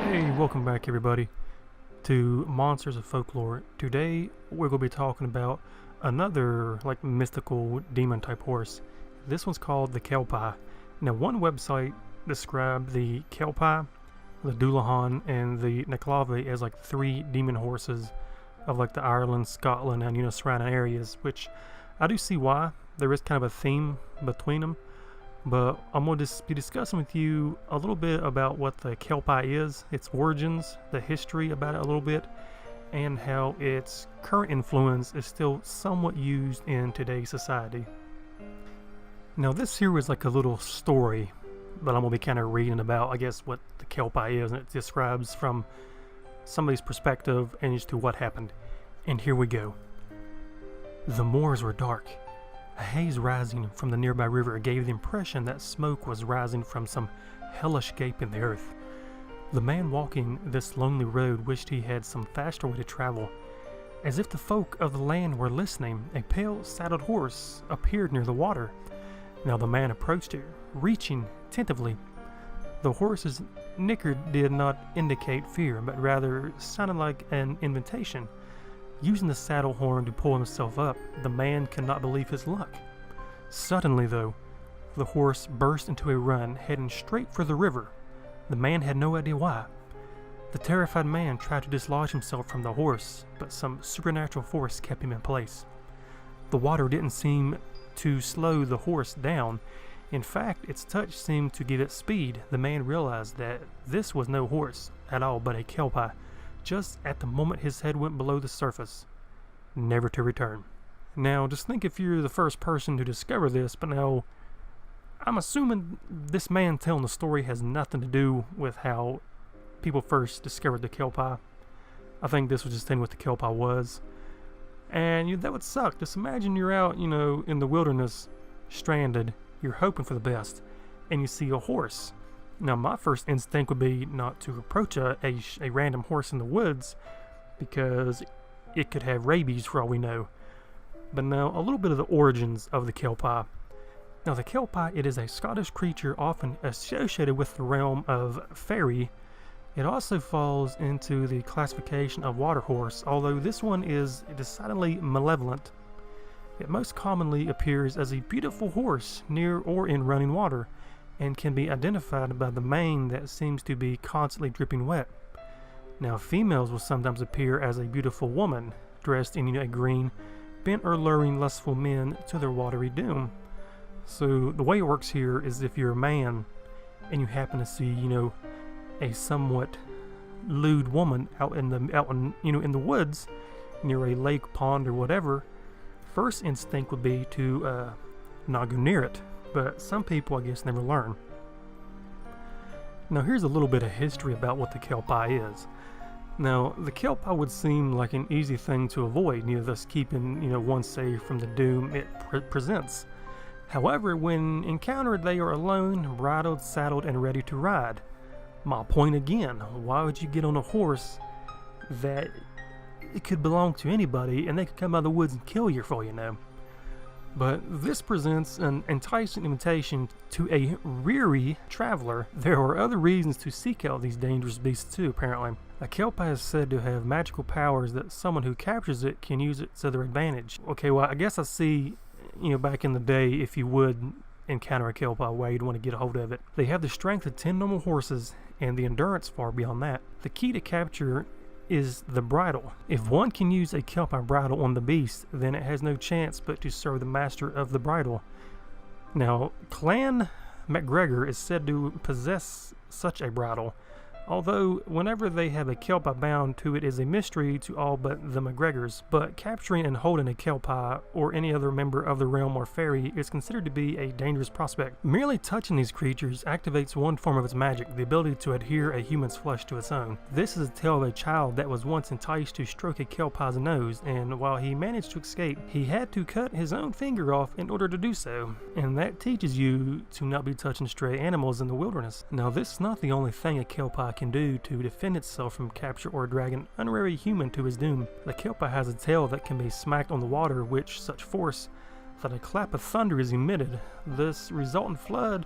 Hey, welcome back everybody to Monsters of Folklore. Today we're going to be talking about another mystical demon type horse. This one's called the Kelpie. Now one website described the Kelpie, the Dullahan, and the Neclave as three demon horses of the Ireland, Scotland, and surrounding areas, which I do see why. There is kind of a theme between them. But I'm going to be discussing with you a little bit about what the Kelpie is, its origins, the history about it a little bit, and how its current influence is still somewhat used in today's society. Now this here is a little story that I'm going to be kind of reading about, I guess, what the Kelpie is, and it describes from somebody's perspective and as to what happened. And here we go. The moors were dark. A haze rising from the nearby river gave the impression that smoke was rising from some hellish gape in the earth. The man walking this lonely road wished he had some faster way to travel. As if the folk of the land were listening, a pale saddled horse appeared near the water. Now the man approached it, reaching tentatively. The horse's nicker did not indicate fear, but rather sounded like an invitation. Using the saddle horn to pull himself up, the man could not believe his luck. Suddenly, though, the horse burst into a run, heading straight for the river. The man had no idea why. The terrified man tried to dislodge himself from the horse, but some supernatural force kept him in place. The water didn't seem to slow the horse down. In fact, its touch seemed to give it speed. The man realized that this was no horse at all, but a Kelpie. Just at the moment his head went below the surface, never to return. Now, just think if you're the first person to discover this, but now, I'm assuming this man telling the story has nothing to do with how people first discovered the Kelpie. I think this was just in what the Kelpie was. And that would suck. Just imagine you're out, in the wilderness, stranded, you're hoping for the best, and you see a horse. Now my first instinct would be not to approach a random horse in the woods, because it could have rabies for all we know. But now a little bit of the origins of the Kelpie. Now the Kelpie, it is a Scottish creature often associated with the realm of fairy. It also falls into the classification of water horse, although this one is decidedly malevolent. It most commonly appears as a beautiful horse near or in running water, and can be identified by the mane that seems to be constantly dripping wet. Now females will sometimes appear as a beautiful woman, dressed in a green, bent or luring lustful men to their watery doom. So the way it works here is if you're a man and you happen to see, a somewhat lewd woman out in the woods near a lake, pond, or whatever, first instinct would be to not go near it. But some people, I guess, never learn. Now here's a little bit of history about what the Kelpie is. Now the Kelpie would seem like an easy thing to avoid, thus keeping one safe from the doom it presents. However, when encountered, they are alone, bridled, saddled, and ready to ride. My point again, why would you get on a horse that it could belong to anybody and they could come out of the woods and kill you for all you know? But this presents an enticing invitation to a weary traveler. There are other reasons to seek out these dangerous beasts too, apparently. A Kelpie is said to have magical powers that someone who captures it can use it to their advantage. Okay, well, I guess I see, back in the day, if you would encounter a Kelpie, why you'd want to get a hold of it. They have the strength of 10 normal horses and the endurance far beyond that. The key to capture is the bridle. If one can use a Kelpie bridle on the beast, then it has no chance but to serve the master of the bridle. Now, Clan MacGregor is said to possess such a bridle, although whenever they have a Kelpie bound to it is a mystery to all but the MacGregors. But capturing and holding a Kelpie or any other member of the realm or fairy is considered to be a dangerous prospect. Merely touching these creatures activates one form of its magic, the ability to adhere a human's flesh to its own. This is a tale of a child that was once enticed to stroke a Kelpie's nose, and while he managed to escape, he had to cut his own finger off in order to do so. And that teaches you to not be touching stray animals in the wilderness. Now this is not the only thing a Kelpie can do to defend itself from capture or drag an unwary human to his doom. The Kelpie has a tail that can be smacked on the water, which such force that a clap of thunder is emitted. This resultant flood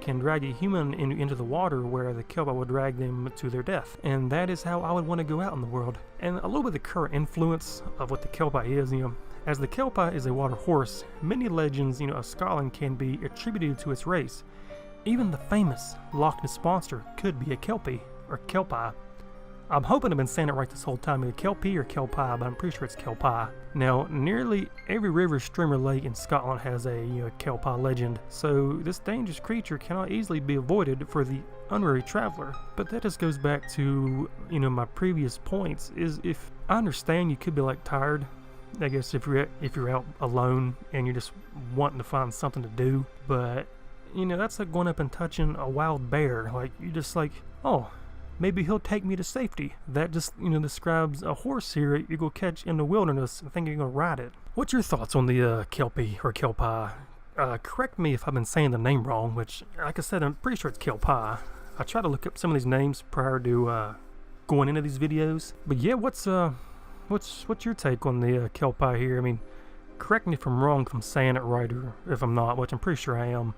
can drag a human into the water where the Kelpie would drag them to their death. And that is how I would want to go out in the world. And a little bit of the current influence of what the Kelpie is, as the Kelpie is a water horse, many legends, of Scotland can be attributed to its race. Even the famous Loch Ness monster could be a Kelpie, or Kelpie. I'm hoping I've been saying it right this whole time, either Kelpie or Kelpie, but I'm pretty sure it's Kelpie. Now, nearly every river, stream, or lake in Scotland has a Kelpie legend, so this dangerous creature cannot easily be avoided for the unwary traveler. But that just goes back to, my previous points, is if I understand you could be tired, I guess if you're out alone and you're just wanting to find something to do, but that's like going up and touching a wild bear. You're just oh, maybe he'll take me to safety. That just, describes a horse here you go catch in the wilderness and think you're going to ride it. What's your thoughts on the Kelpie or Kelpie? Correct me if I've been saying the name wrong, which, like I said, I'm pretty sure it's Kelpie. I try to look up some of these names prior to going into these videos. But yeah, what's your take on the Kelpie here? I mean, correct me if I'm wrong, if I'm saying it right, or if I'm not, which I'm pretty sure I am.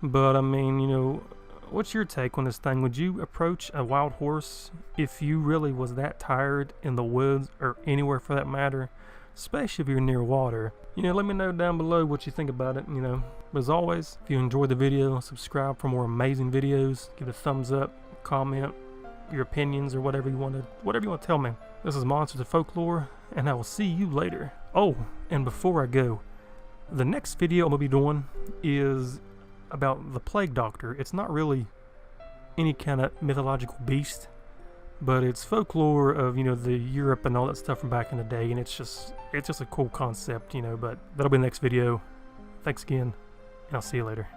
But I mean, what's your take on this thing? Would you approach a wild horse if you really was that tired in the woods or anywhere for that matter, especially if you're near water? Let me know down below what you think about it. But as always, if you enjoyed the video, subscribe for more amazing videos. Give it a thumbs up, comment your opinions or whatever you want to tell me. This is Monsters of Folklore, and I will see you later. Oh, and before I go, the next video I'm gonna be doing is about the plague doctor. It's not really any kind of mythological beast, but it's folklore of the Europe and all that stuff from back in the day, and it's just a cool concept, but that'll be the next video. Thanks again, and I'll see you later.